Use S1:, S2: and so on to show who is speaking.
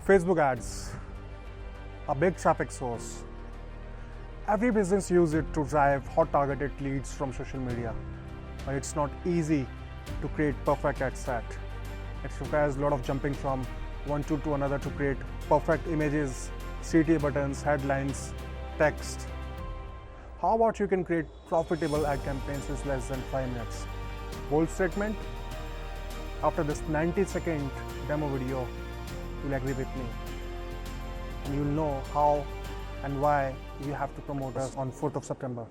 S1: Facebook ads, a big traffic source. Every business uses it to drive hot targeted leads from social media, but it's not easy to create perfect ad set. It requires a lot of jumping from one tool to another to create perfect images, CTA buttons, headlines, text. How about you can create profitable ad campaigns in less than 5 minutes? Bold statement? After this 90-second demo video, you'll agree with me. And you'll know how and why you have to promote us on 4th of September.